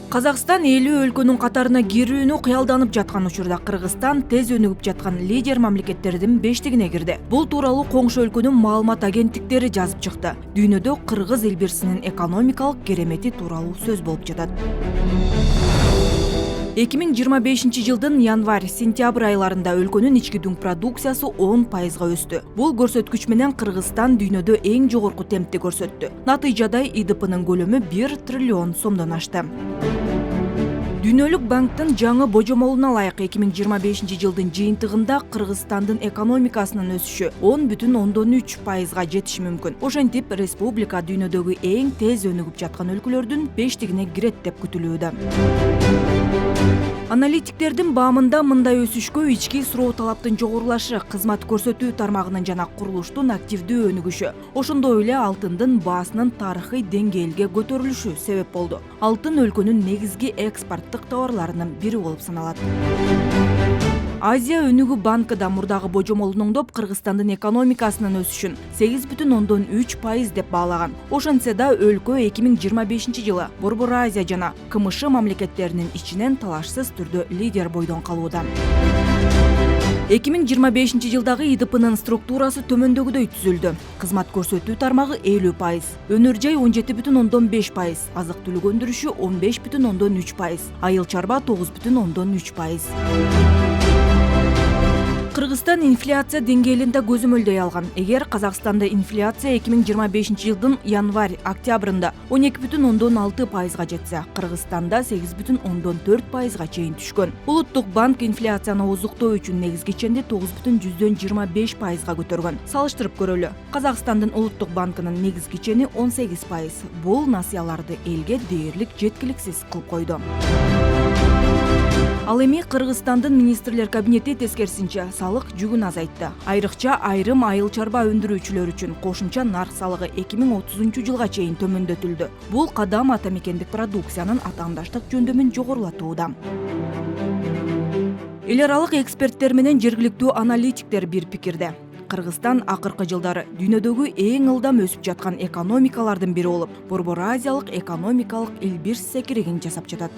Казакстан эли өлкөнүн катарына кирүүнү кыялданып жаткан учурда Кыргызстан тез өнүгүп жаткан лидер мамлекеттердин бештигине кирди. Бул тууралуу коңшу өлкөнүн маалымат агенттиктери жазып чыкты. Дүйнөдө кыргыз эл бирсинин экономикалык керемети тууралуу сөз болуп жатат. 2025 жылдын январь-сентябрь айларында өлкөнүн ички дүң продукциясы 10%га өстү. Бул көрсөткүч менен Кыргызстан дүйнөдө эң жогорку темпти көрсөттү. Натыйжада ИДПнын көлөмү 1 триллион сомдон ашты. Дүйнөлүк банктын жаңы божомолуна ылайык 2025 жылдын жыйынтыгында Кыргызстандын экономикасынын өсүшү 10,3%га жетиши мүмкүн. Ошентип, республика дүйнөдөгү эң тез өнүгүп жаткан өлкөлөрдүн бештигине кирет деп күтүлүүдө. Аналитиктердин баамында мындай өсүшкө ички суроо талаптын жогорулашы, кызмат көрсөтүү тармагынын жана курулуштун активдүү өнүгүшү, ошондой эле алтындын баасынын тарыхый деңгээлге көтөрүлүшү себеп болду. Алтын өлкөнүн негизги экспорттук товарларынын бири болуп саналат. Азия өнүгүү банкы да мурдагы божомолун оңдоп, Кыргызстандын экономикасынын өсүшүн 8,3% деп баалаган. Ошентсе да өлкө 2025 жылы Борбор Азия жана КМШ мамлекеттеринин ичинен талашсыз түрдө лидер бойдон калууда. 2025 жылдагы ИДПнын структурасы төмөндөгүдөй түзүлдү. Кызмат көрсөтүү тармагы 50%, өнөр жай 17,5%, азык-түлүк өндүрүшү 15,3%, айыл чарба 9,3%. Кыргызстан инфляция деңгээлинде көзөмөлдөй алган. Эгер Казакстанда инфляция 2025 жылдын январь-октябрында 12,6%га жетсе, Кыргызстанда 8,4%га чейин түшкөн. Улуттук банк инфляцияны озуктоо үчүн негизги ченди 9,25%га көтөргөн. Салыштырып көрөлү. Казакстандын улуттук банкынын негизги чени 18%. Бул насыяларды элге дээрлик жеткиликсиз кылып койду. Ал эми Кыргызстандын министрлер кабинети тескерисинче салык жүгүн азайтты. Айрыкча айрым айыл чарба өндүрүүчүлөр үчүн кошумча нарк салыгы 2030 жылга чейин төмөндөтүлдү. Бул кадам ата мекендик продукциянын атаандаштык жөндөмүн жогорулатууда. Эл аралык эксперттер менен жергиликтүү аналитиктер бир пикирде. Кыргызстан акыркы жылдары дүйнөдөгү эң ылдам өсүп жаткан экономикалардын бири болуп, Борбор Азиялык экономикалык эл бир секиригин жасап жатат.